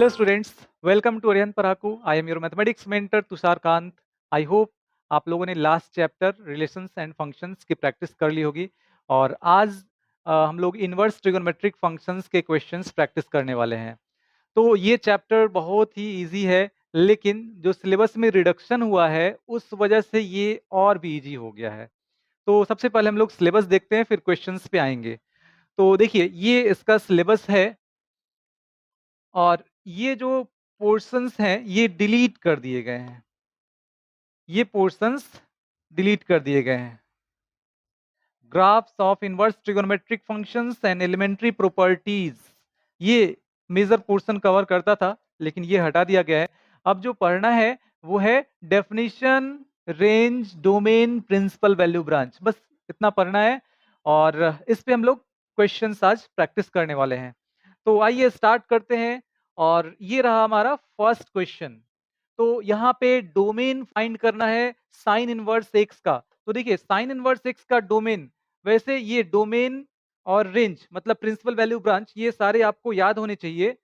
Hello students, welcome to Aryan Paraku. I am your mathematics mentor Tushar Kant. I hope आप लोगों ने last chapter relations and functions की practice कर ली होगी और आज हम लोग इनवर्स ट्रिगोनोमेट्रिक फंक्शंस के क्वेश्चंस प्रैक्टिस करने वाले हैं। तो ये चैप्टर बहुत ही इजी है, लेकिन जो सिलेबस में रिडक्शन हुआ है उस वजह से ये और भी इजी हो गया है। तो सबसे पहले हम लोग सिलेबस देखते हैं, फिर क्वेश्चंस पे आएंगे। तो देखिए, ये इसका सिलेबस है और ये जो पोर्शंस हैं ये डिलीट कर दिए गए हैं। ये पोर्शंस डिलीट कर दिए गए हैं। Graphs of inverse trigonometric functions and elementary properties, ये मेजर पोर्शन कवर करता था, लेकिन ये हटा दिया गया है। अब जो पढ़ना है वो है definition, range, domain, principal value branch, बस इतना पढ़ना है और इस पे हम लोग क्वेश्चंस आज प्रैक्टिस करने वाले हैं। तो आइए स्टार्ट करते हैं और ये रहा हमारा फर्स्ट क्वेश्चन। तो यहाँ पे डोमेन फाइंड करना है साइन इनवर्स एक्स का। तो देखिए, साइन इनवर्स एक्स का डोमेन, वैसे ये डोमेन और रेंज मतलब प्रिंसिपल वैल्यू ब्रांच ये सारे आपको याद होने चाहिए,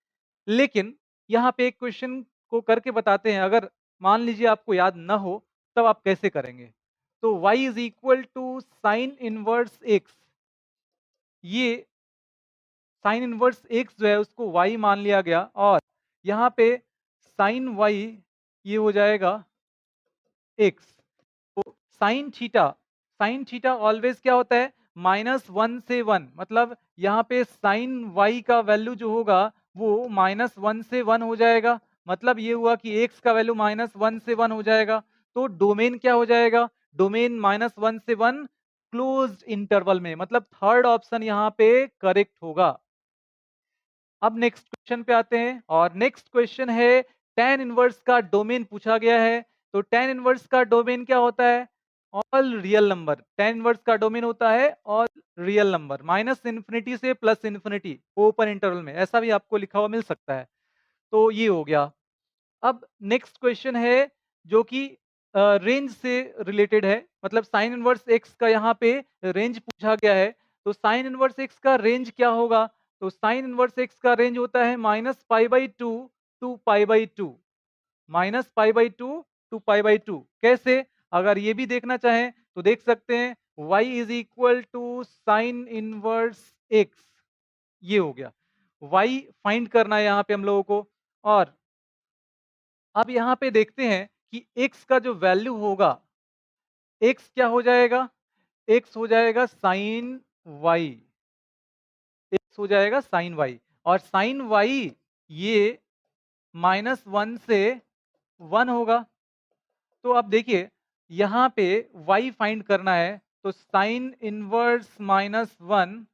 लेकिन यहाँ पे एक क्वेश्चन को करके बताते हैं। अगर मान लीजिए आपको याद ना हो तब आप कैसे करेंगे। तो y is equal to sine inverse x, ये साइन इनवर्स एक्स जो है उसको y मान लिया गया और यहाँ पे साइन y ये हो जाएगा x। तो साइन थीटा ऑलवेज क्या होता है, -1 से 1, मतलब यहाँ पे साइन y का वैल्यू जो होगा वो -1 से 1 हो जाएगा। मतलब ये हुआ कि x का वैल्यू -1 से 1 हो जाएगा। तो डोमेन क्या हो जाएगा, डोमेन -1 से 1 क्लोज्ड इंटरवल में, मतलब थर्ड ऑप्शन यहाँ पे करेक्ट होगा। अब नेक्स्ट क्वेश्चन पे आते हैं और नेक्स्ट क्वेश्चन है tan इनवर्स का डोमेन पूछा गया है। तो tan इनवर्स का डोमेन क्या होता है, all real number. tan inverse का डोमेन होता है ऑल रियल नंबर, -इन्फिनिटी से +इन्फिनिटी ओपन इंटरवल में, ऐसा भी आपको लिखा हुआ मिल सकता है। तो ये हो गया। अब नेक्स्ट क्वेश्चन है जो कि रेंज से रिलेटेड है, मतलब साइन इनवर्स एक्स का यहाँ पे रेंज पूछा गया है। तो साइन इनवर्स एक्स का रेंज क्या होगा, तो साइन इनवर्स एक्स का रेंज होता है -π/2 टू π/2, -π/2 टू π/2। कैसे, अगर ये भी देखना चाहें तो देख सकते हैं, y is equal to sine inverse x, ये हो गया। y फाइंड करना है यहाँ पे हम लोगों को। और अब यहाँ पे देखते हैं कि x का जो वैल्यू होगा, x क्या हो जाएगा, x हो जाएगा साइन y, x हो जाएगा साइन y। और साइन y ये -1 से 1 होगा। तो अब देखिए, यहाँ पे y फाइंड करना है, तो साइन इनवर्स -1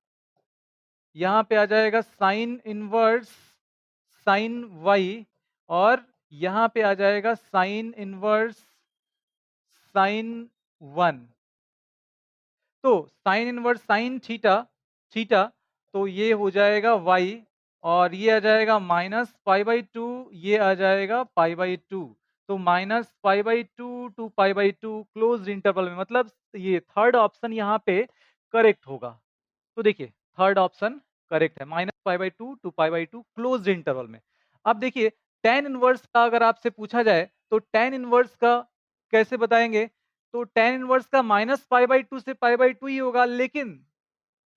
यहाँ पे आ जाएगा साइन इनवर्स साइन y, और यहाँ पे आ जाएगा साइन इनवर्स साइन 1। तो sine inverse sine theta, theta तो ये हो जाएगा y, और ये आ जाएगा -π/2, ये आ जाएगा π/2। तो -π/2 टू π/2 क्लोज्ड इंटरवल में, मतलब ये थर्ड ऑप्शन यहाँ पे करेक्ट होगा। तो देखिए, थर्ड ऑप्शन करेक्ट है, -π/2 टू π/2 क्लोज्ड इंटरवल में। अब देखिए, tan इनवर्स का अगर आपसे पूछा जाए तो tan इनवर्स का कैसे बताएंगे, तो tan इनवर्स का -π/2 से π/2 ही होगा,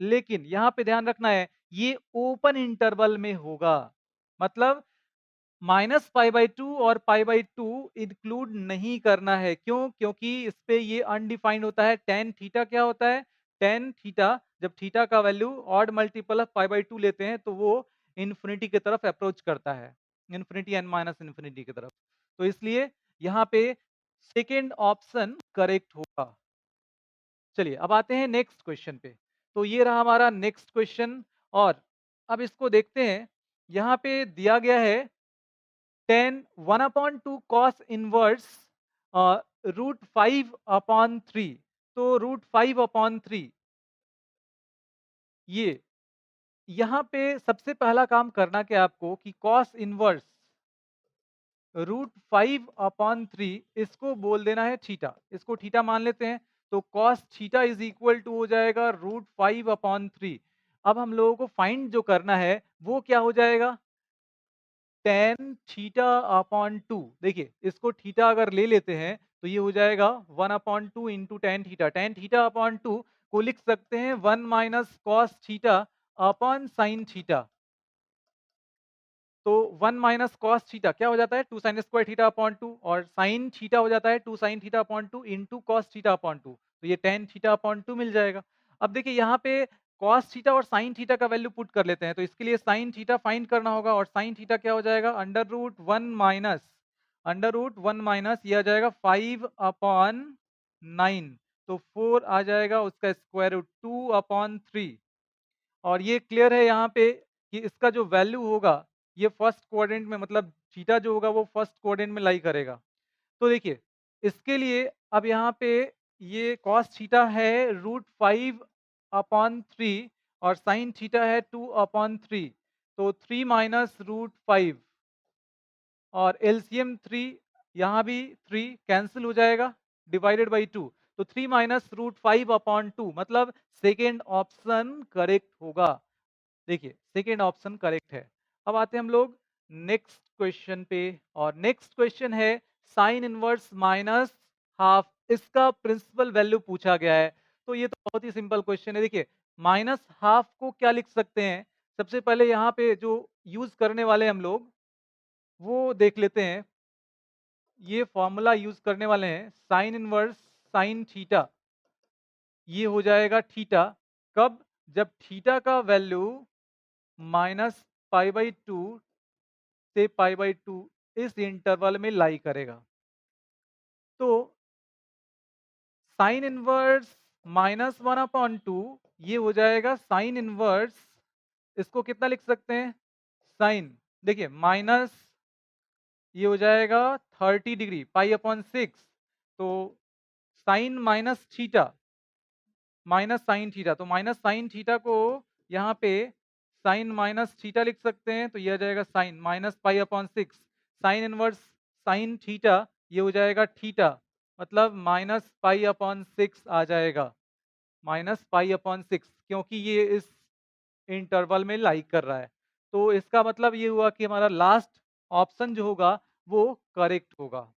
लेकिन यहाँ पे ध्यान रखना है ये ओपन इंटरवल में होगा। मतलब -π/2 और π/2 इंक्लूड नहीं करना है। क्यों, क्योंकि इस पे ये अनडिफाइंड होता है। tan थीटा क्या होता है, tan थीटा जब थीटा का वैल्यू ऑड मल्टीपल ऑफ π/2 लेते हैं तो वो इन्फिनिटी की तरफ अप्रोच करता है, इन्फिनिटी एंड माइनस इन्फिनिटी की तरफ। तो इसलिए यहाँ पे सेकेंड ऑप्शन करेक्ट होगा। चलिए अब आते हैं नेक्स्ट क्वेश्चन पे। तो ये रहा हमारा नेक्स्ट क्वेश्चन और अब इसको देखते हैं। यहाँ पे दिया गया है tan 1/2 cos इनवर्स √5/3। तो √5/3 ये, यहाँ पे सबसे पहला काम करना क्या आपको कि cos इनवर्स √5/3 इसको बोल देना है थीटा, इसको थीटा मान लेते हैं। तो cos theta is equal to हो जाएगा √5/3। अब हम लोगों को फाइंड जो करना है वो क्या हो जाएगा, tan थीटा अपॉन 2। देखिए इसको थीटा अगर ले लेते हैं तो ये हो जाएगा 1/2 into tan theta. Tan theta upon 2 को लिख सकते हैं 1 minus cos theta upon sine theta. तो 1 माइनस कॉस थीटा क्या हो जाता है 2 साइन स्क्वायर थीटा अपॉन 2, और साइन थीटा हो जाता है 2 sine theta upon 2 into cos theta upon 2। तो ये tan थीटा अपॉन 2 मिल जाएगा। अब देखिए यहाँ पे कॉस थीटा और साइन थीटा का वैल्यू पुट कर लेते हैं, तो इसके लिए साइन थीटा फाइंड करना होगा, और साइन थीटा क्या हो जाएगा अंडर रूट 1 माइनस ये आ जाएगा 5 अपॉन 9। तो 4 आ जाएगा, उसका स्क्वायर रूट 2/3। और ये क्लियर है यहाँ पे कि इसका जो वैल्यू होगा ये फर्स्ट क्वाड्रेंट में, मतलब थीटा जो होगा वो फर्स्ट क्वाड्रेंट में लाई करेगा। तो देखिए इसके लिए अब यहाँ पे ये कॉस थीटा है √5/3 और साइन थीटा है 2/3। तो 3 माइनस √5 और एलसीएम 3, यहाँ भी 3 कैंसिल हो जाएगा, डिवाइडेड बाई 2। तो 3 माइनस √5/2 मतलब सेकेंड ऑप्शन करेक्ट होगा। देखिए सेकेंड ऑप्शन करेक्ट है। अब आते हैं हम लोग नेक्स्ट क्वेश्चन पे, और नेक्स्ट क्वेश्चन है साइन इनवर्स माइनस हाफ। इसका प्रिंसिपल वैल्यू पूछा गया है। तो ये तो बहुत ही सिंपल क्वेश्चन है। देखिए माइनस हाफ को क्या लिख सकते हैं, सबसे पहले यहाँ पे जो यूज करने वाले हम लोग वो देख लेते हैं। ये फॉर्मूला यूज करने वाले हैं साइन इनवर्स साइन थीटा। ये हो जाएगा थीटा कब, जब थीटा का वैल्यू -π/2 से π/2 इस इंटरवल में लाई करेगा। तो साइन इनवर्स -1/2 ये हो जाएगा साइन इनवर्स, इसको कितना लिख सकते हैं साइन, देखिए माइनस ये हो जाएगा 30 डिग्री π/6। तो sine minus theta minus sine theta, तो माइनस साइन थीटा को यहाँ पे साइन माइनस थीटा लिख सकते हैं, तो ये आ जाएगा sine -π/6। Sine inverse sine theta ये हो जाएगा थीटा, मतलब -π/6 आ जाएगा, -π/6, क्योंकि ये इस इंटरवल में लाई कर रहा है। तो इसका मतलब ये हुआ कि हमारा लास्ट ऑप्शन जो होगा वो करेक्ट होगा।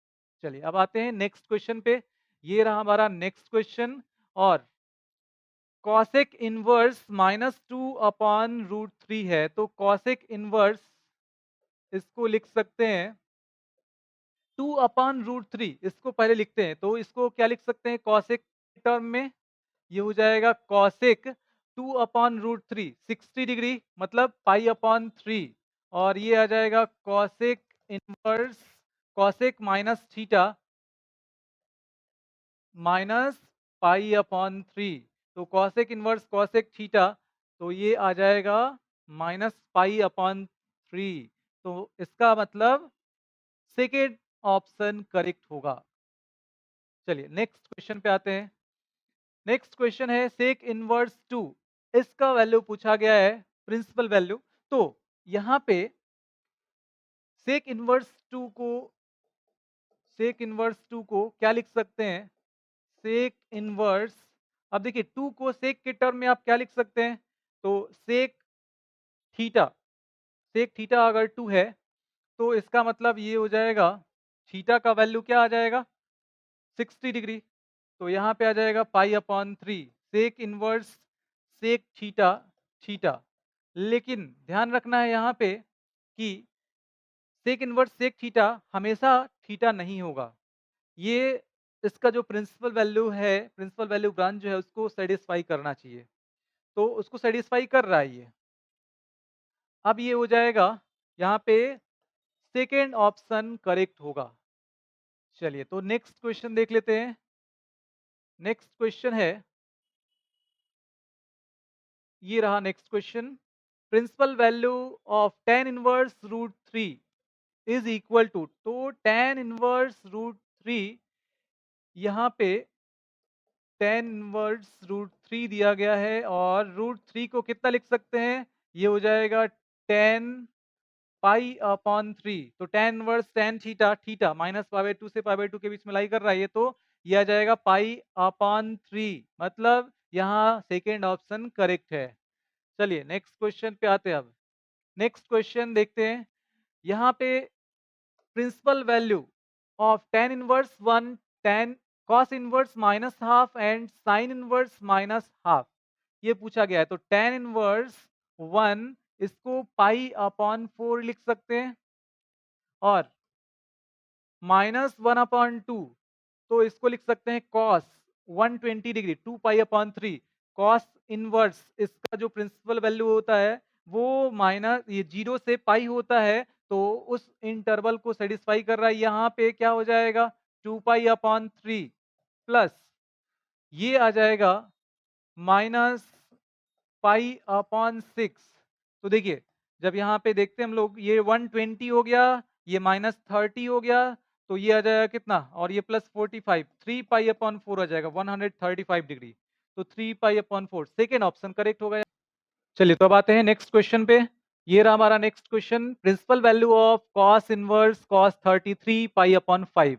चलिए अब आते हैं नेक्स्ट क्वेश्चन पे। ये रहा हमारा नेक्स्ट क्वेश्चन, और कॉसेक इनवर्स -2/√3 है। तो कॉसेक इनवर्स इसको लिख सकते हैं 2/√3, इसको पहले लिखते हैं। तो इसको क्या लिख सकते हैं कॉसेक टर्म में, ये हो जाएगा कॉसेक 2/√3 60 डिग्री मतलब π/3, और ये आ जाएगा cosec inverse cosec minus theta -π/3। तो कॉसेक इनवर्स कॉसेक थीटा, तो ये आ जाएगा -π/3। तो इसका मतलब सेकेंड ऑप्शन करेक्ट होगा। चलिए नेक्स्ट क्वेश्चन पे आते हैं। नेक्स्ट क्वेश्चन है सेक इनवर्स 2, इसका वैल्यू पूछा गया है प्रिंसिपल वैल्यू। तो यहाँ पे सेक इनवर्स 2 को क्या लिख सकते हैं सेक इनवर्स। अब देखिए 2 को सेक के टर्म में आप क्या लिख सकते हैं, तो थीटा सेक थीटा अगर 2 है तो इसका मतलब ये हो जाएगा थीटा का वैल्यू क्या आ जाएगा 60 डिग्री। तो यहाँ पे आ जाएगा π/3 sec inverse sec theta theta. लेकिन ध्यान रखना है यहाँ पे कि सेक इनवर्स सेक थीटा हमेशा थीटा नहीं होगा। ये इसका जो प्रिंसिपल वैल्यू है, प्रिंसिपल वैल्यू ब्रांच जो है उसको सेटिस्फाई करना चाहिए, तो उसको सेटिस्फाई कर रहा है ये। अब ये हो जाएगा यहाँ पे सेकेंड ऑप्शन करेक्ट होगा। चलिए तो नेक्स्ट क्वेश्चन देख लेते हैं। नेक्स्ट क्वेश्चन है, ये रहा next question. Principal value of tan inverse √3 is equal to, तो tan इनवर्स √3 यहाँ पे tan इनवर्स √3 दिया गया है, और √3 को कितना लिख सकते हैं, ये हो जाएगा tan π/3। तो tan inverse tan theta theta -π/2 से π/2 के बीच में लाई कर रहा है ये, तो ये आ जाएगा π/3, मतलब यहाँ सेकेंड ऑप्शन करेक्ट है। चलिए नेक्स्ट क्वेश्चन पे आते हैं। अब नेक्स्ट क्वेश्चन देखते हैं। यहाँ पे principal value of tan inverse 1, tan cos inverse minus half and sin inverse minus half, ये पूछा गया है। तो tan इनवर्स 1 इसको पाई अपॉन 4 लिख सकते हैं, और माइनस 1/2 तो इसको लिख सकते हैं cos 120 डिग्री 2 पाई अपॉन 3। cos इनवर्स इसका जो प्रिंसिपल वैल्यू होता है वो माइनस ये 0 से पाई होता है, तो उस इंटरवल को सेटिस्फाई कर रहा है। यहाँ पे क्या हो जाएगा 2 पाई अपॉन 3 प्लस ये आ जाएगा माइनस पाई अपॉन 6। तो देखिए जब यहाँ पे देखते हैं हम लोग, ये 120 हो गया, ये माइनस 30 हो गया, तो ये आ जाएगा कितना, और ये प्लस 45, 3 पाई अपॉन 4 आ जाएगा 135 डिग्री। तो 3 pi upon 4 second option correct होगा। चलिए तो अब आते हैं नेक्स्ट क्वेश्चन पे। ये रहा हमारा next question, principal value of cos inverse cos 33 pi upon 5।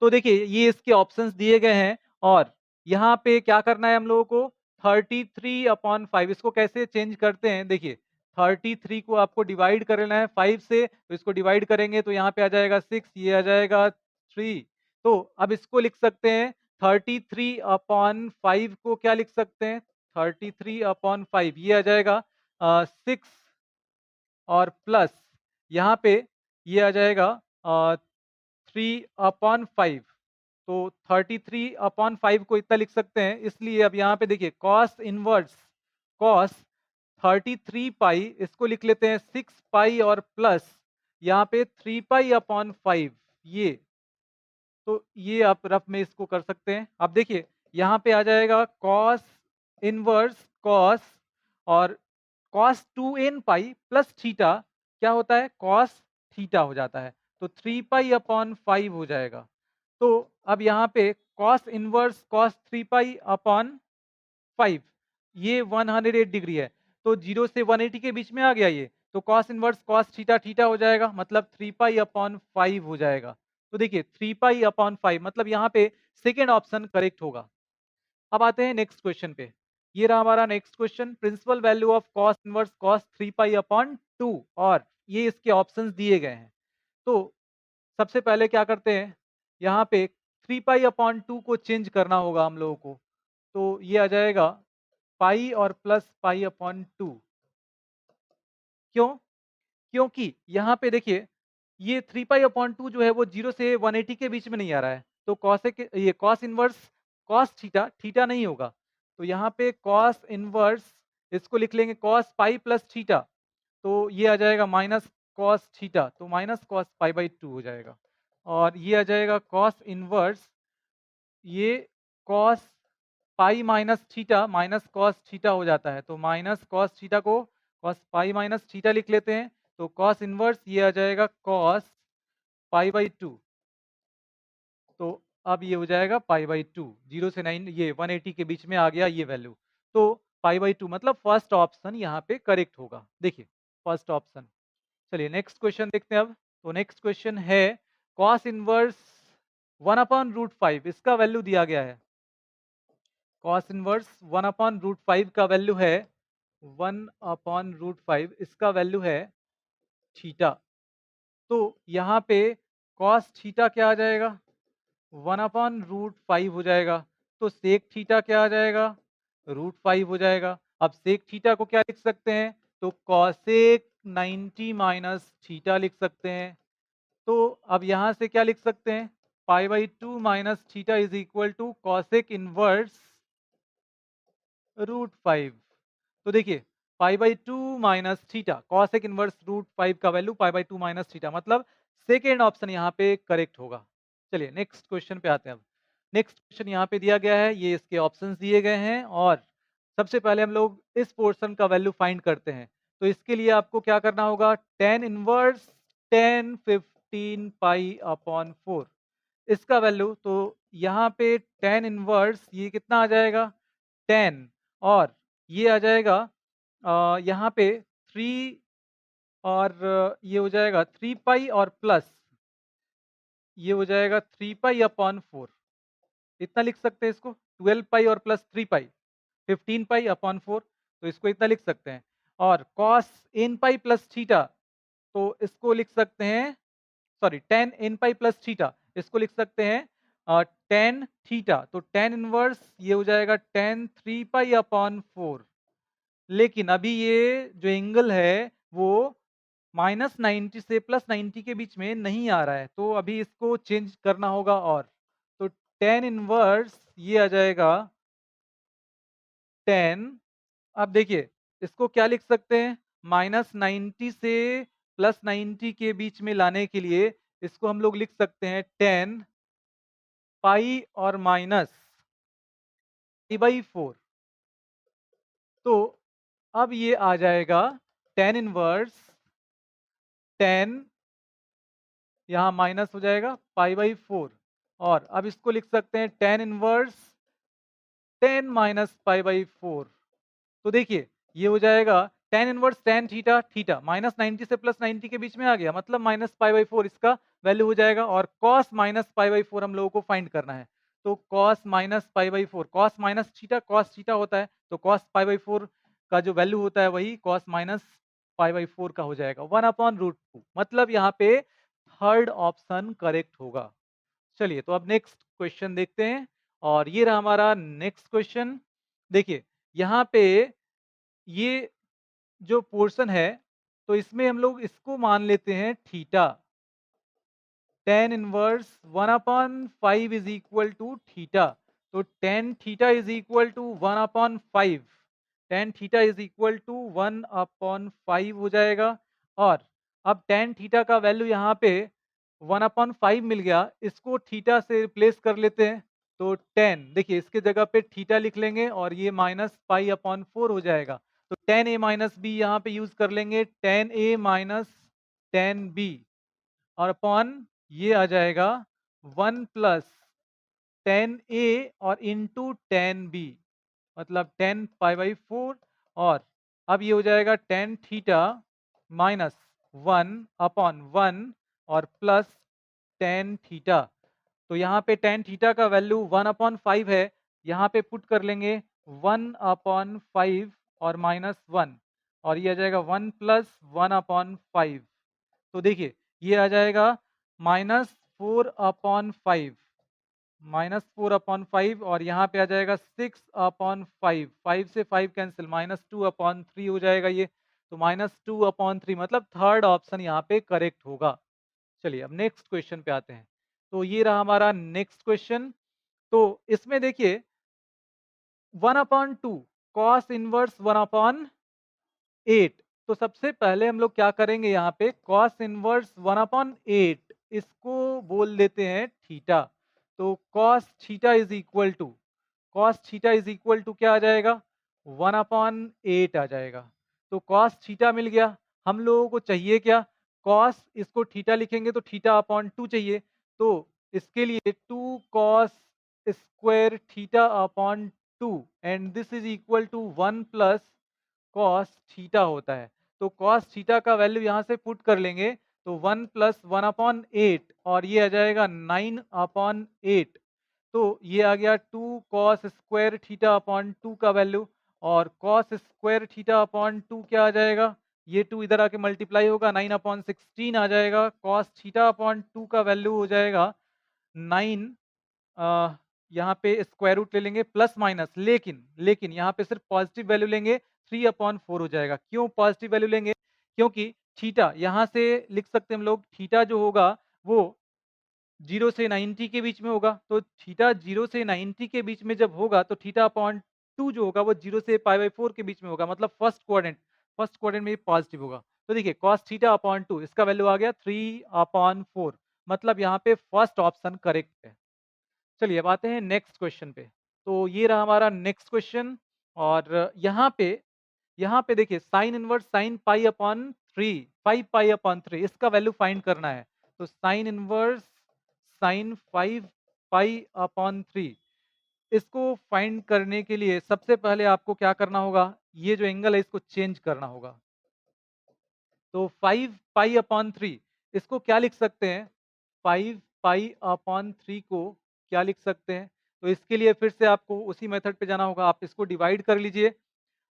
तो देखिए ये इसके ऑप्शंस दिए गए हैं, और यहाँ पे क्या करना है हम लोगों को 33 अपॉन 5, इसको कैसे चेंज करते हैं देखिए, 33 को आपको डिवाइड कर लेना है 5 से, तो इसको डिवाइड करेंगे तो यहाँ पे आ जाएगा 6, ये आ जाएगा 3। तो अब इसको लिख सकते हैं 33 अपॉन 5 को क्या लिख सकते हैं, 33 अपॉन 5 ये आ जाएगा 6, और प्लस यहाँ पे ये आ जाएगा 3/5। तो 33 अपॉन 5 को इतना लिख सकते हैं, इसलिए अब यहाँ पे देखिए कॉस इनवर्स कॉस 33 पाई, इसको लिख लेते हैं 6 पाई, और प्लस यहाँ पे 3 पाई अपॉन 5, ये तो ये आप रफ में इसको कर सकते हैं। अब देखिए यहाँ पे आ जाएगा कॉस इनवर्स कॉस, और cos 2n pi plus theta क्या होता है, कॉस थीटा हो जाता है, तो 3 पाई अपॉन 5 हो जाएगा। तो अब यहाँ पे cos inverse cos 3 pi upon 5, ये 108 डिग्री है, तो 0 से 180 के बीच में आ गया ये, तो cos inverse cos theta theta हो जाएगा, मतलब 3 पाई अपॉन 5 हो जाएगा। तो देखिए 3 पाई अपॉन 5, मतलब यहाँ पे सेकेंड ऑप्शन करेक्ट होगा। अब आते हैं नेक्स्ट क्वेश्चन पे। ये रहा हमारा next question, principal value of cos inverse cos 3 pi upon 2, और ये इसके ऑप्शंस दिए गए हैं। तो सबसे पहले क्या करते हैं, यहाँ पे 3 पाई अपॉन 2 को चेंज करना होगा हम लोगों को, तो ये आ जाएगा पाई और प्लस पाई अपॉन 2। क्यों? क्योंकि यहाँ पे देखिए ये 3 पाई अपॉन 2 जो है वो 0 से 180 के बीच में नहीं आ रहा है, तो कॉसेक ये cos inverse cos theta theta नहीं होगा, तो यहाँ पे कॉस इनवर्स इसको लिख लेंगे कॉस पाई प्लस थीटा, तो ये आ जाएगा माइनस कॉस थीटा, तो माइनस कॉस पाई बाई 2 हो जाएगा, और ये आ जाएगा कॉस इनवर्स ये cos pi minus theta minus cos theta हो जाता है, तो माइनस कॉस थीटा को कॉस पाई माइनस थीटा लिख लेते हैं, तो कॉस इनवर्स ये आ जाएगा कॉस पाई बाई 2। तो अब ये हो जाएगा पाई बाई 2, 0 से 9 ये 180 के बीच में आ गया ये वैल्यू, तो पाई बाई 2 मतलब फर्स्ट ऑप्शन यहाँ पे करेक्ट होगा। देखिए फर्स्ट ऑप्शन। चलिए नेक्स्ट क्वेश्चन देखते हैं अब। तो नेक्स्ट क्वेश्चन है कॉस इनवर्स 1/√5, इसका वैल्यू दिया गया है। कॉस इनवर्स 1/√5 का वैल्यू है 1/√5, इसका वैल्यू है थीटा। तो यहाँ पे कॉस थीटा क्या आ जाएगा, 1/√5 हो जाएगा, तो सेक थीटा क्या आ जाएगा, √5 हो जाएगा। अब सेक थीटा को क्या लिख सकते हैं, तो कॉसेक 90 माइनस थीटा लिख सकते हैं। तो अब यहाँ से क्या लिख सकते हैं, pi by 2 minus theta is equal to cosec inverse √5। तो देखिए pi by 2 minus theta cosec inverse √5 का value pi by 2 minus theta, मतलब सेकेंड ऑप्शन यहाँ पे करेक्ट होगा। चलिए नेक्स्ट क्वेश्चन पे आते हैं अब। नेक्स्ट क्वेश्चन यहाँ पे दिया गया है, ये इसके ऑप्शंस दिए गए हैं, और सबसे पहले हम लोग इस पोर्शन का वैल्यू फाइंड करते हैं। तो इसके लिए आपको क्या करना होगा, tan इनवर्स 10 15 पाई अपॉन 4, इसका वैल्यू, तो यहाँ पे tan इनवर्स ये कितना आ जाएगा 10, और ये आ जाएगा यहाँ पे 3, और ये हो जाएगा 3 पाई, और प्लस ये हो जाएगा 3 पाई अपॉन 4, इतना लिख सकते हैं इसको, 12 पाई और प्लस 3 पाई 15 पाई अपॉन 4, तो इसको इतना लिख सकते हैं। और cos n pi plus theta तो इसको लिख सकते हैं, sorry tan n pi plus theta, इसको लिख सकते हैं tan थीटा। तो tan इनवर्स ये हो जाएगा tan 3 पाई अपॉन 4। लेकिन अभी ये जो एंगल है वो -90 से +90 के बीच में नहीं आ रहा है, तो अभी इसको चेंज करना होगा। और तो tan इनवर्स ये आ जाएगा tan, अब देखिए इसको क्या लिख सकते हैं, -90 से +90 के बीच में लाने के लिए इसको हम लोग लिख सकते हैं tan पाई और माइनस पाई/4। तो अब ये आ जाएगा tan इनवर्स tan, यहाँ माइनस हो जाएगा पाई/4। और अब इसको लिख सकते हैं tan इनवर्स tan माइनस पाई/4। तो देखिए ये हो जाएगा tan inverse tan theta, theta -90 से +90 के बीच में आ गया, मतलब -पाई/4 इसका वैल्यू हो जाएगा। और cos -पाई/4 हम लोगों को फाइंड करना है। तो cos -पाई/4, cos minus theta cos theta होता है, तो cos पाई/4 का जो वैल्यू होता है वही cos पाई/4 का हो जाएगा 1/√2। मतलब यहाँ पे थर्ड ऑप्शन करेक्ट होगा। चलिए तो अब नेक्स्ट क्वेश्चन देखते हैं। और ये रहा हमारा नेक्स्ट क्वेश्चन। देखिए यहाँ पे ये जो पोर्शन है, तो इसमें हम लोग इसको मान लेते हैं theta. tan inverse 1/5 is equal to theta. तो tan theta is equal to 1/5, tan theta is equal to 1/5 हो जाएगा। और अब tan थीटा का वैल्यू यहाँ पे 1/5 मिल गया, इसको थीटा से रिप्लेस कर लेते हैं। तो tan, देखिए इसके जगह पे थीटा लिख लेंगे और ये -पाई/4 हो जाएगा। तो tan a माइनस बी यहाँ पे यूज कर लेंगे, tan a minus tan b, और अपॉन ये आ जाएगा 1 प्लस tan a और इंटू tan b, मतलब tan पाई/4। और अब ये हो जाएगा tan थीटा माइनस 1/1 और प्लस tan थीटा। तो यहाँ पे tan थीटा का वैल्यू 1/5 है, यहाँ पे पुट कर लेंगे 1/5 और -1, और ये आ जाएगा 1 प्लस 1/5। तो देखिए ये आ जाएगा -4/5, -4/5, और यहाँ पे आ जाएगा 6/5, 5 से 5 कैंसिल, -2/3 हो जाएगा ये। तो -2/3, मतलब थर्ड ऑप्शन यहाँ पे करेक्ट होगा। चलिए अब नेक्स्ट क्वेश्चन पे आते हैं। तो ये रहा हमारा नेक्स्ट क्वेश्चन। तो इसमें देखिए 1/2 cos इनवर्स 1/8। तो सबसे पहले हम लोग क्या करेंगे, यहाँ पे cos इनवर्स 1/8 इसको बोल देते हैं थीटा। तो cos theta is equal to, cos theta is equal to क्या आ जाएगा, 1/8 आ जाएगा। तो cos थीटा मिल गया। हम लोगों को चाहिए क्या, cos, इसको थीटा लिखेंगे तो थीटा/2 चाहिए। तो इसके लिए 2 cos स्क्वायर थीटा/2 and this is equal to 1 plus cos theta होता है। तो cos थीटा का वैल्यू यहाँ से पुट कर लेंगे, तो 1 प्लस 1/8, और ये आ जाएगा 9/8। तो ये आ गया 2 cos स्क्वायर थीटा/2 का वैल्यू। और cos स्क्वायर थीटा/2 क्या आ जाएगा, ये 2 इधर आके मल्टीप्लाई होगा, 9/16 आ जाएगा। cos थीटा/2 का वैल्यू हो जाएगा 9, यहाँ पे स्क्वायर रूट ले लेंगे प्लस माइनस, लेकिन लेकिन यहाँ पे सिर्फ पॉजिटिव वैल्यू लेंगे, 3/4 हो जाएगा। क्यों पॉजिटिव वैल्यू लेंगे, क्योंकि थीटा यहाँ से लिख सकते हैं हम लोग, थीटा जो होगा वो 0 से 90 के बीच में होगा। तो थीटा 0 से 90 के बीच में जब होगा तो थीटा/2 जो होगा वो 0 से पाई/4 के बीच में होगा, मतलब फर्स्ट क्वाड्रेंट में पॉजिटिव होगा। तो देखिए cos थीटा/2 इसका वैल्यू आ गया 3/4, मतलब यहाँ पे फर्स्ट ऑप्शन करेक्ट है। चलिए अब आते हैं नेक्स्ट क्वेश्चन पे। तो ये रहा हमारा नेक्स्ट क्वेश्चन। और यहाँ पे देखिए साइन इनवर्स साइन पाई/3, 5 पाई/3 इसका वैल्यू फाइंड करना है। तो साइन इनवर्स साइन 5 पाई/3 इसको फाइंड करने के लिए सबसे पहले आपको क्या करना होगा, ये जो एंगल है इसको चेंज करना होगा। तो 5 पाई/3 इसको क्या लिख सकते हैं, 5 पाई/3 को क्या लिख सकते हैं। तो इसके लिए फिर से आपको उसी मेथड पे जाना होगा, आप इसको डिवाइड कर लीजिए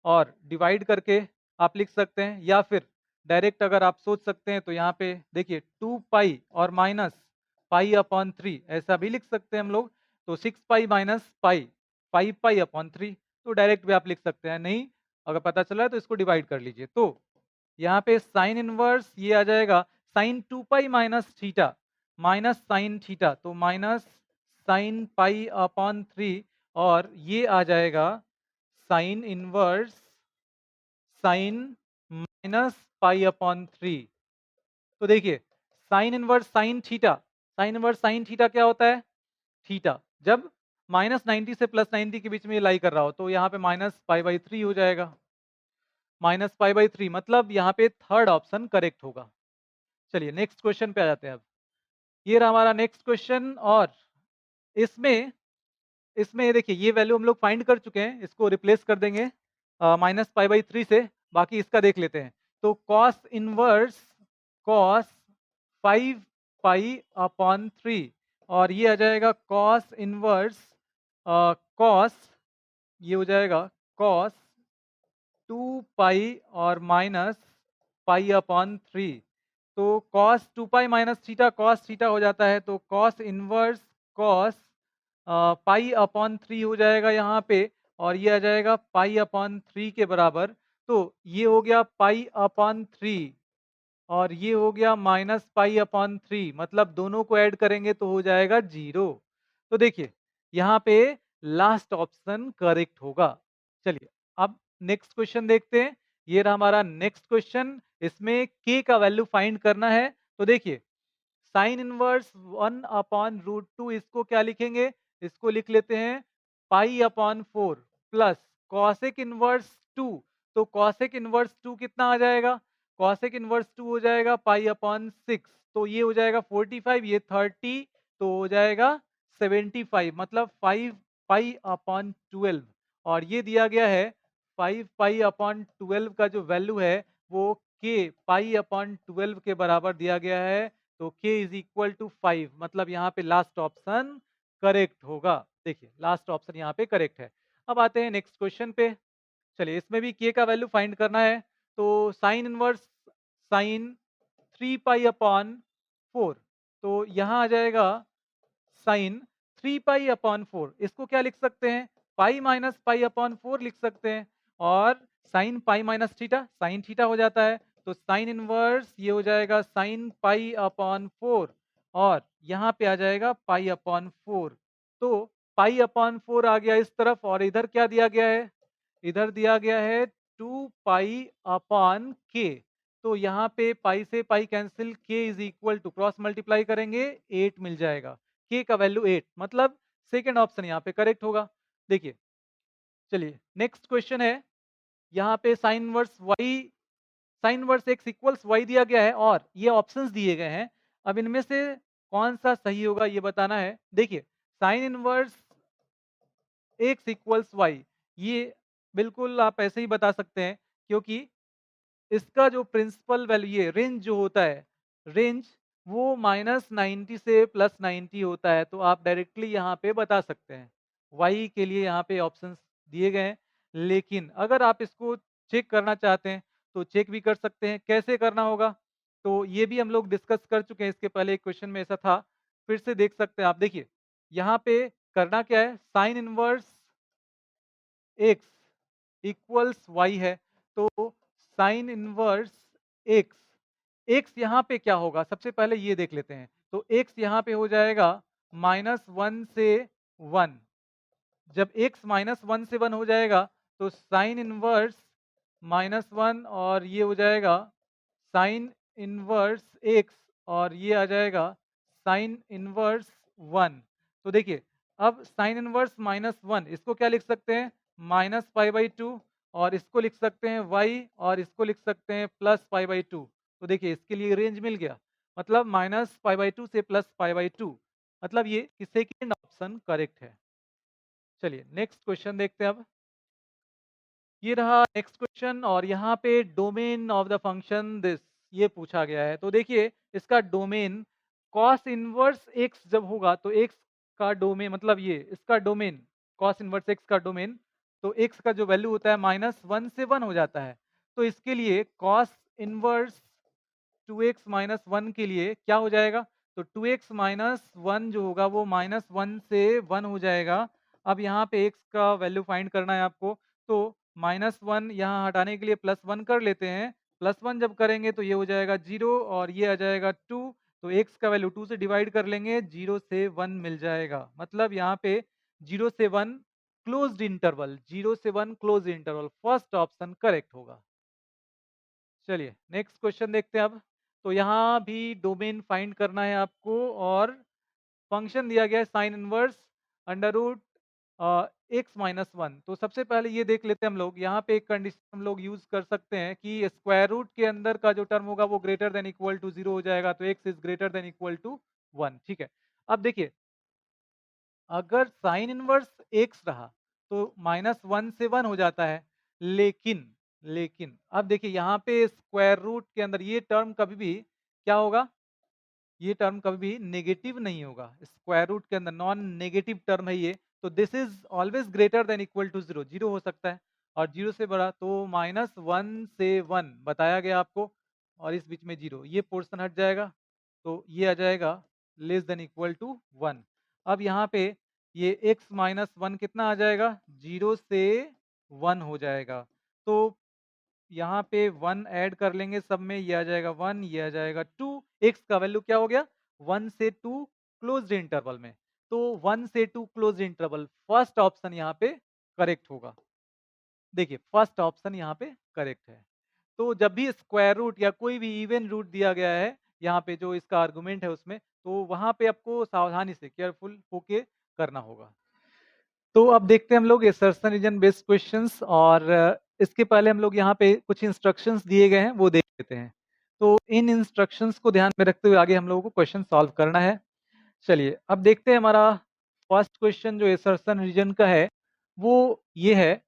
और डिवाइड करके आप लिख सकते हैं, या फिर डायरेक्ट अगर आप सोच सकते हैं तो यहाँ पे देखिए 2 पाई और माइनस पाई अपॉन 3 ऐसा भी लिख सकते हैं हम लोग। तो 6 पाई माइनस पाई 5 पाई अपॉन 3 तो डायरेक्ट भी आप लिख सकते हैं। नहीं अगर पता चला है तो इसको डिवाइड कर लीजिए। तो यहाँ पे साइन इनवर्स ये आ जाएगा sine 2 pi minus sine theta तो माइनस साइन पाई अपॉन 3 और ये आ जाएगा sine inverse sine minus pi upon 3। तो देखिए साइन इनवर्स साइन थीटा क्या होता है? थीटा। जब माइनस 90 से प्लस 90 के बीच में ये लाई कर रहा हो तो यहाँ पे माइनस पाई बाई 3 हो जाएगा। माइनस पाई बाई 3 मतलब यहाँ पे थर्ड ऑप्शन करेक्ट होगा। चलिए नेक्स्ट क्वेश्चन पे आ जाते हैं अब। ये रहा हमारा नेक्स्ट क्वेश्चन और इसमें इसमें देखिए ये वैल्यू हम लोग फाइंड कर चुके हैं, इसको रिप्लेस कर देंगे माइनस पाई बाई 3 से। बाकी इसका देख लेते हैं। तो कॉस इनवर्स कॉस 5 पाई अपॉन 3 और ये आ जाएगा कॉस इनवर्स कॉस ये हो जाएगा कॉस 2 पाई और माइनस पाई अपॉन 3। तो cos 2 pi minus theta cos theta हो जाता है तो cos inverse cos pi upon 3 हो जाएगा यहाँ पे और ये आ जाएगा पाई अपॉन 3 के बराबर। तो ये हो गया पाई अपॉन 3 और ये हो गया माइनस पाई अपॉन 3 मतलब दोनों को ऐड करेंगे तो हो जाएगा 0। तो देखिए यहाँ पे लास्ट ऑप्शन करेक्ट होगा। चलिए अब नेक्स्ट क्वेश्चन देखते हैं। ये रहा हमारा नेक्स्ट क्वेश्चन। इसमें k का वैल्यू फाइंड करना है। तो देखिए साइन इनवर्स 1 अपॉन रूट 2 इसको क्या लिखेंगे? इसको लिख लेते हैं pi upon 4 plus cosec inverse 2। तो कॉसेक इनवर्स 2 कितना आ जाएगा? कॉसेक इनवर्स 2 हो जाएगा पाई अपॉन 6 तो ये हो जाएगा 45 ये 30 तो हो जाएगा 75 मतलब 5 पाई अपॉन 12 और ये दिया गया है 5 पाई अपॉन 12 का जो वैल्यू है वो k पाई अपॉन 12 के बराबर दिया गया है। तो k इज इक्वल टू 5 मतलब यहाँ पे लास्ट ऑप्शन करेक्ट होगा। देखिए लास्ट ऑप्शन यहाँ पे करेक्ट है। अब आते हैं नेक्स्ट क्वेश्चन पे। चलिए इसमें भी k का वैल्यू फाइंड करना है। तो sine inverse sign 3 pi upon 4 तो यहाँ आ जाएगा साइन 3 पाई अपॉन 4 इसको क्या लिख सकते हैं? पाई माइनस पाई अपॉन 4 लिख सकते हैं और sine pi minus theta sine theta हो जाता है। तो साइन इनवर्स ये हो जाएगा साइन पाई अपॉन 4 और यहाँ पे आ जाएगा पाई अपॉन 4। तो पाई अपॉन 4 आ गया इस तरफ और इधर क्या दिया गया है? इधर दिया गया है 2 पाई अपॉन के। तो यहाँ पे पाई से पाई कैंसिल के is equal to cross multiply करेंगे 8 मिल जाएगा। के का वैल्यू 8 मतलब सेकेंड ऑप्शन यहाँ पे करेक्ट होगा। देखिए चलिए नेक्स्ट क्वेश्चन है। यहाँ पे sine inverse x equals y दिया गया है और ये ऑप्शंस दिए गए हैं। अब इनमें से कौन सा सही होगा ये बताना है। देखिए sine inverse x equals y ये बिल्कुल आप ऐसे ही बता सकते हैं क्योंकि इसका जो प्रिंसिपल वैल्यू ये रेंज जो होता है रेंज वो -90 से +90 होता है। तो आप डायरेक्टली यहाँ पे बता सकते हैं। वाई के लिए यहाँ पे ऑप्शंस दिए गए हैं लेकिन अगर आप इसको चेक करना चाहते हैं तो चेक भी कर सकते हैं। कैसे करना होगा तो ये भी हम लोग डिस्कस कर चुके हैं। इसके पहले एक क्वेश्चन में ऐसा था फिर से देख सकते हैं आप। देखिए यहाँ पे करना क्या है sine inverse x equals y है। तो साइन इनवर्स एक्स एक्स यहाँ पे क्या होगा सबसे पहले ये देख लेते हैं। तो एक्स यहाँ पे हो जाएगा -1 से 1। जब x -1 से 1 हो जाएगा तो साइन इनवर्स -1 और ये हो जाएगा साइन इनवर्स x और ये आ जाएगा साइन इनवर्स 1। तो देखिए अब साइन इनवर्स -1 इसको क्या लिख सकते हैं? -पाई/2 और इसको लिख सकते हैं y और इसको लिख सकते हैं +पाई/2। तो देखिए इसके लिए रेंज मिल गया मतलब -पाई/2 से +पाई/2 मतलब ये कि सेकेंड ऑप्शन करेक्ट है। चलिए नेक्स्ट क्वेश्चन देखते हैं अब। ये रहा नेक्स्ट क्वेश्चन और यहाँ पे domain of the function this ये पूछा गया है। तो देखिए इसका डोमेन कॉस इनवर्स एक्स जब होगा तो एक्स का डोमेन मतलब ये इसका डोमेन कॉस इनवर्स एक्स का डोमेन तो एक्स का जो वैल्यू होता है -1 से 1 हो जाता है। तो इसके लिए cos inverse 2x minus one के लिए क्या हो जाएगा? तो 2x माइनस वन जो होगा वो माइनस वन से वन हो जाएगा। अब यहाँ पे x का वैल्यू फाइंड करना है आपको, तो माइनस वन यहाँ हटाने के लिए प्लस वन कर लेते हैं। प्लस वन जब करेंगे तो ये हो जाएगा 0 और ये आ जाएगा 2। तो x का वैल्यू 2 से डिवाइड कर लेंगे, 0 से 1 मिल जाएगा। मतलब यहाँ पे 0 से 1 क्लोज्ड इंटरवल, 0 से 1 closed interval, first option correct होगा। चलिए नेक्स्ट क्वेश्चन देखते हैं अब। तो यहाँ भी डोमेन फाइंड करना है आपको और फंक्शन दिया गया है sine inverse under root x minus one. तो सबसे पहले ये देख लेते हैं हम लोग, यहाँ पे एक कंडीशन हम लोग यूज कर सकते हैं कि स्क्वायर रूट के अंदर का जो टर्म होगा वो ग्रेटर देन इक्वल टू 0 हो जाएगा, तो x is greater than equal to 1। ठीक है, अब देखिए अगर साइन इनवर्स एक्स रहा तो माइनस वन से वन हो जाता है, लेकिन लेकिन अब देखिए यहाँ पे स्क्वायर रूट के अंदर ये टर्म कभी भी क्या होगा, ये टर्म कभी भी नेगेटिव नहीं होगा। स्क्वायर रूट के अंदर नॉन नेगेटिव टर्म है ये, तो this is always greater than equal to zero, zero हो सकता है और जीरो से बड़ा, तो माइनस वन से वन बताया गया आपको और इस बीच में जीरो, ये पोर्शन हट जाएगा तो ये आ जाएगा less than equal to one. अब यहाँ पे ये x माइनस वन कितना आ जाएगा, जीरो से वन हो जाएगा। तो यहाँ पे वन ऐड कर लेंगे सब में, ये आ जाएगा वन, ये आ जाएगा टू। एक्स का वैल्यू क्या हो गया, वन से टू क्लोज्ड इंटरवल में, तो वन से to closed interval, first option यहाँ पे करेक्ट होगा। देखिए फर्स्ट ऑप्शन यहाँ पे करेक्ट है। तो जब भी स्क्वायर रूट या कोई भी इवन रूट दिया गया है यहाँ पे जो इसका आर्गुमेंट है उसमें, तो वहां पे आपको सावधानी से केयरफुल होके करना होगा। तो अब देखते हैं हम लोग असर्शन रीजन बेस्ड क्वेश्चंस, और इसके पहले हम लोग यहाँ पे कुछ इंस्ट्रक्शंस दिए गए हैं वो देख लेते हैं। तो इन इंस्ट्रक्शंस को ध्यान में रखते हुए आगे हम लोगों को क्वेश्चन सॉल्व करना है। चलिए अब देखते हैं हमारा फर्स्ट क्वेश्चन जो असर्शन रीजन का है वो ये है।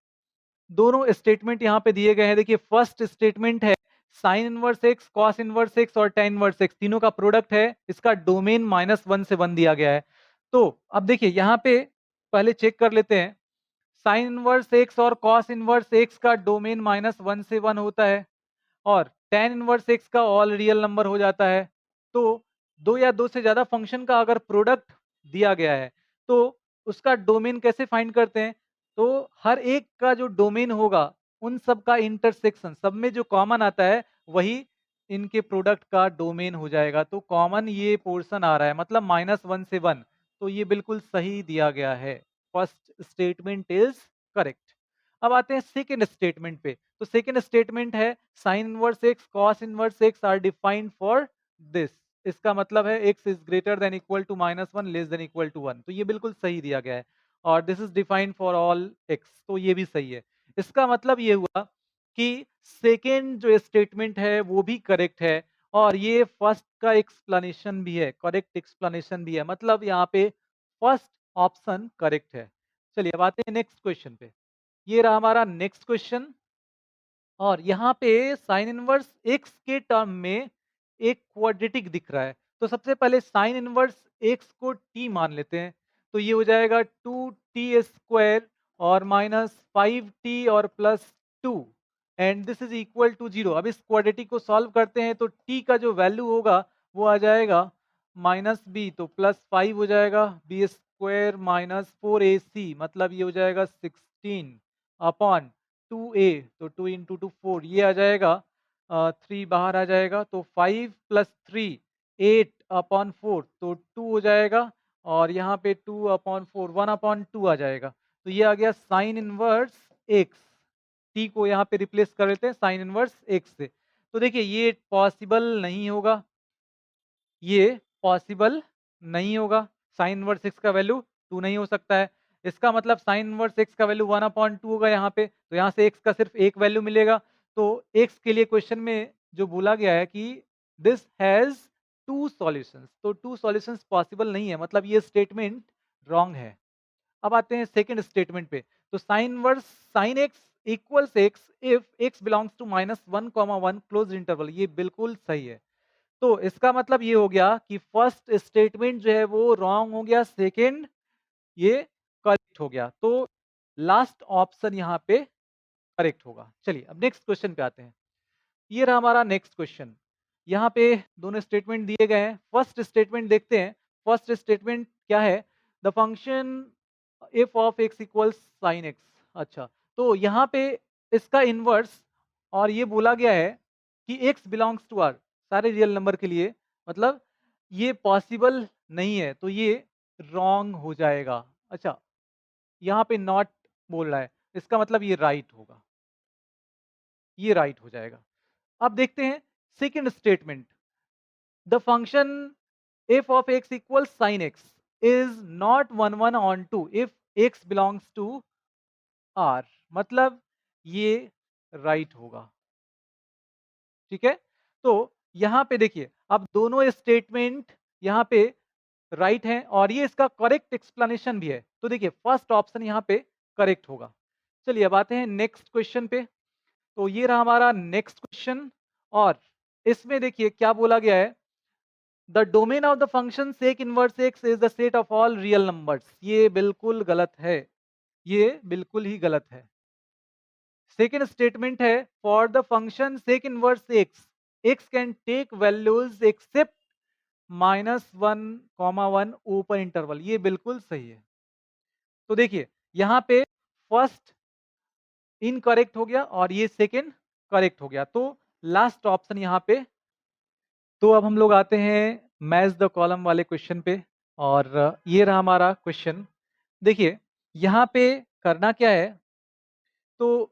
दोनों स्टेटमेंट यहाँ पे दिए गए हैं। देखिए फर्स्ट स्टेटमेंट है sine inverse x, cos inverse x और टेन इनवर्स एक्स तीनों का प्रोडक्ट है, इसका डोमेन माइनस वन से वन दिया गया है। तो अब देखिए यहाँ पे पहले चेक कर लेते हैं, साइन इनवर्स एक्स और कॉस इनवर्स एक्स का डोमेन माइनस वन से वन होता है और tan इनवर्स एक्स का ऑल रियल नंबर हो जाता है। तो दो या दो से ज्यादा फंक्शन का अगर प्रोडक्ट दिया गया है तो उसका डोमेन कैसे फाइंड करते हैं, तो हर एक का जो डोमेन होगा उन सब का इंटरसेक्शन, सब में जो कॉमन आता है वही इनके प्रोडक्ट का डोमेन हो जाएगा। तो कॉमन ये पोर्शन आ रहा है, मतलब माइनस वन से वन, तो ये बिल्कुल सही दिया गया है। First statement is correct. अब आते हैं सेकेंड स्टेटमेंट पे। तो सेकेंड स्टेटमेंट है sine inverse x, cos inverse x are defined for this. इसका मतलब है x is greater than equal to minus one, less than equal to one, तो ये बिल्कुल सही दिया गया है। और this is defined for all x, तो ये भी सही है। इसका मतलब ये हुआ कि सेकेंड जो स्टेटमेंट है वो भी करेक्ट है और ये फर्स्ट का एक्सप्लेनेशन भी है, करेक्ट एक्सप्लेनेशन भी है, मतलब यहाँ पे फर्स्ट ऑप्शन करेक्ट है। चलिए अब आते हैं नेक्स्ट क्वेश्चन पे। ये रहा हमारा नेक्स्ट क्वेश्चन और यहाँ पे साइन इनवर्स एक्स के टर्म में एक क्वाड्रेटिक दिख रहा है। तो सबसे पहले साइन इनवर्स एक्स को टी मान लेते हैं, तो ये हो जाएगा टू टी स्क्वायर और माइनस फाइव टी और plus two and this is equal to zero. अब इस क्वाड्रेटिक को सॉल्व करते हैं तो टी का जो वैल्यू होगा वो आ जाएगा माइनस बी, तो प्लस फाइव हो जाएगा, बी स्क्वायर माइनस फोर ए सी, मतलब ये हो जाएगा 16 अपॉन टू ए, तो टू इंटू टू फोर, ये आ जाएगा थ्री बाहर आ जाएगा, तो five plus three eight upon four, तो टू हो जाएगा और यहाँ पे two upon four one upon two आ जाएगा। तो ये आ गया साइन इनवर्स एक्स, टी को यहाँ पे रिप्लेस कर लेते हैं साइन इनवर्स एक्स से। तो देखिए ये पॉसिबल नहीं होगा, ये पॉसिबल नहीं होगा, साइन इनवर्स एक्स का वैल्यू टू नहीं हो सकता है। इसका मतलब साइन इनवर्स एक्स का वैल्यू वन अपॉन टू होगा यहाँ पे, तो यहाँ से एक्स का सिर्फ एक वैल्यू मिलेगा। तो एक्स के लिए क्वेश्चन में जो बोला गया है कि दिस हैज टू सॉल्यूशंस, तो टू सॉल्यूशंस पॉसिबल नहीं है, मतलब ये स्टेटमेंट रॉन्ग है। अब आते हैं सेकंड स्टेटमेंट पे। तो sine inverse sine x equals x if x belongs to minus one comma one close interval, ये बिल्कुल सही है। तो इसका मतलब ये हो गया कि फर्स्ट स्टेटमेंट जो है वो रॉन्ग हो गया, सेकंड ये करेक्ट हो गया, तो लास्ट ऑप्शन यहाँ पे करेक्ट होगा। चलिए अब नेक्स्ट क्वेश्चन पे आते हैं। ये रहा हमारा नेक्स्ट क्वेश्चन। यहाँ पे दोनों स्टेटमेंट दिए गए हैं। फर्स्ट स्टेटमेंट देखते हैं। फर्स्ट स्टेटमेंट क्या है? The function F of x equals sine x. अच्छा, तो यहाँ पे इसका इनवर्स और ये बोला गया है कि एक्स बिलोंग्स टू आर, सारे रियल नंबर के लिए, मतलब ये पॉसिबल नहीं है, तो ये रॉन्ग हो जाएगा। अच्छा, यहाँ पे नॉट बोल रहा है, इसका मतलब ये राइट होगा, ये राइट हो जाएगा। अब देखते हैं second statement. The function f of x equals sin x is not 1 1 on 2 if x belongs to R, मतलब ये राइट होगा। ठीक है, तो यहां पे देखिए अब दोनों स्टेटमेंट यहां पे राइट हैं और ये इसका करेक्ट एक्सप्लेनेशन भी है, तो देखिए फर्स्ट ऑप्शन यहां पे करेक्ट होगा। चलिए अब आते हैं नेक्स्ट क्वेश्चन पे। तो ये रहा हमारा नेक्स्ट क्वेश्चन और इसमें देखिए क्या बोला गया है। The domain of the function sec inverse x is the set of all real numbers. ये बिल्कुल गलत है, ये बिल्कुल ही गलत है। सेकेंड स्टेटमेंट है for the function sec inverse x, x can take values except -1, 1 open interval. ये बिल्कुल सही है। तो देखिए यहाँ पे फर्स्ट इनकरेक्ट हो गया और ये सेकेंड करेक्ट हो गया, तो लास्ट ऑप्शन यहाँ पे। तो अब हम लोग आते हैं मैच द कॉलम वाले क्वेश्चन पे और ये रहा हमारा क्वेश्चन। देखिए यहाँ पे करना क्या है, तो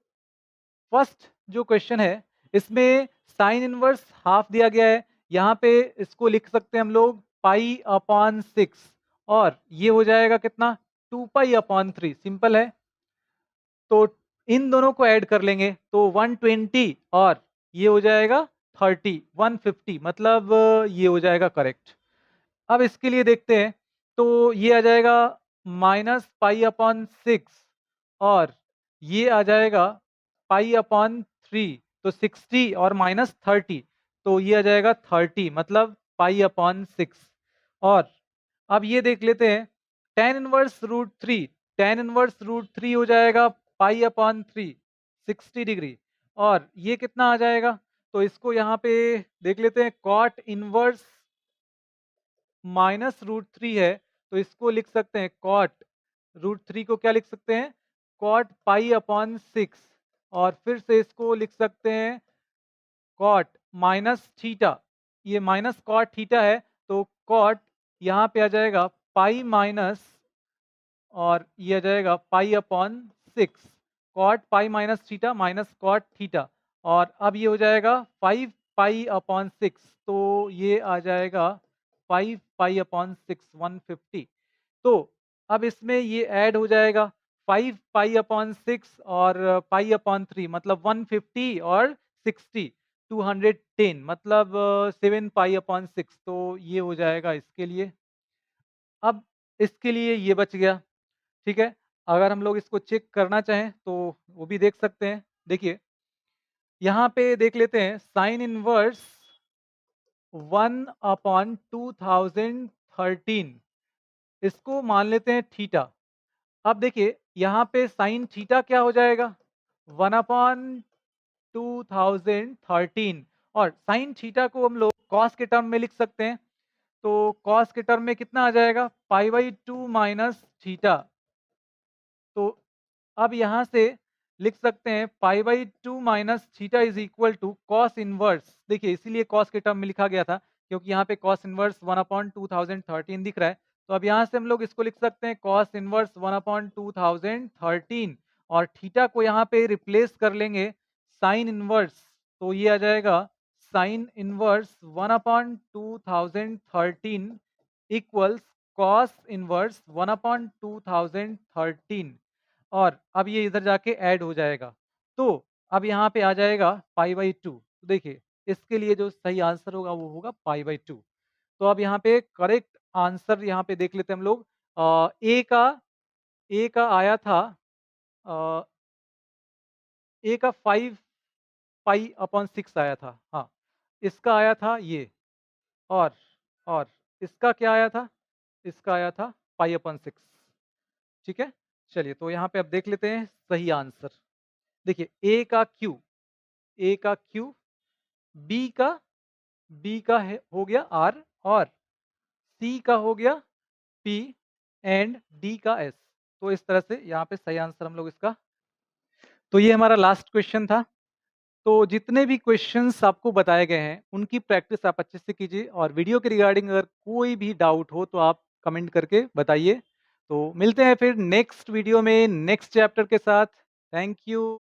फर्स्ट जो क्वेश्चन है इसमें साइन इनवर्स हाफ दिया गया है। यहाँ पे इसको लिख सकते हैं हम लोग पाई अपॉन 6 और ये हो जाएगा कितना, 2 पाई अपॉन 3। सिंपल है, तो इन दोनों को ऐड कर लेंगे तो 120 और ये हो जाएगा 30, 150, मतलब ये हो जाएगा करेक्ट। अब इसके लिए देखते हैं, तो ये आ जाएगा -पाई अपॉन 6 और ये आ जाएगा पाई अपॉन 3, तो 60 और -30, तो ये आ जाएगा 30, मतलब पाई अपॉन 6। और अब ये देख लेते हैं tan−1√3, tan−1√3 हो जाएगा पाई अपॉन 3, 60 डिग्री, और ये कितना आ जाएगा, तो इसको यहाँ पे देख लेते हैं। कॉट इनवर्स -√3 है, तो इसको लिख सकते हैं कॉट√3 को क्या लिख सकते हैं, कॉट पाई अपॉन 6, और फिर से इसको लिख सकते हैं कॉट माइनस थीटा, ये माइनस कॉट थीटा है, तो कॉट यहाँ पे आ जाएगा पाई माइनस, और ये आ जाएगा pi upon 6, cot pi minus theta minus cot theta, और अब ये हो जाएगा 5 पाई अपॉन 6, तो ये आ जाएगा 5 पाई अपॉन 6, 150। तो अब इसमें ये ऐड हो जाएगा 5 पाई अपॉन 6 और पाई अपॉन 3, मतलब 150 और 60, 210, मतलब 7 पाई अपॉन 6, तो ये हो जाएगा इसके लिए। अब इसके लिए ये बच गया। ठीक है, अगर हम लोग इसको चेक करना चाहें तो वो भी देख सकते हैं। देखिए यहाँ पे देख लेते हैं साइन इनवर्स 1/2013, इसको मान लेते हैं थीटा। अब देखिए यहाँ पे साइन थीटा क्या हो जाएगा, 1/2013, और साइन थीटा को हम लोग कॉस के टर्म में लिख सकते हैं, तो कॉस के टर्म में कितना आ जाएगा, पाई/2 माइनस थीटा। तो अब यहाँ से लिख सकते हैं पाई/2 minus theta is equal to cos inverse. देखिए इसीलिए कॉस के टर्म में लिखा गया था, क्योंकि यहाँ पे कॉस इनवर्स 1/2013 दिख रहा है, तो अब यहाँ से हम लोग इसको लिख सकते हैं कॉस इनवर्स 1/2013, और थीटा को यहाँ पे रिप्लेस कर लेंगे साइन इनवर्स, तो ये आ जाएगा sine inverse 1/2013 equals cos inverse 1/2013, और अब ये इधर जाके ऐड हो जाएगा, तो अब यहाँ पे आ जाएगा पाई/2। तो देखिए इसके लिए जो सही आंसर होगा वो होगा पाई/2। तो अब यहाँ पे करेक्ट आंसर यहाँ पे देख लेते हैं हम लोग। ए का आया था, अ, ए का 5 पाई अपॉन 6 आया था, हाँ, इसका आया था ये, और और इसका क्या आया था, इसका आया था पाई/6। ठीक है, चलिए तो यहाँ पे अब देख लेते हैं सही आंसर। देखिए ए का क्यू बी का है हो गया आर और सी का हो गया पी एंड डी का एस। तो इस तरह से यहाँ पे सही आंसर हम लोग इसका। तो ये हमारा लास्ट क्वेश्चन था। तो जितने भी क्वेश्चंस आपको बताए गए हैं उनकी प्रैक्टिस आप अच्छे से कीजिए और वीडियो के रिगार्डिंग अगर कोई भी डाउट हो तो आप कमेंट करके बताइए। तो मिलते हैं फिर नेक्स्ट वीडियो में नेक्स्ट चैप्टर के साथ। Thank you.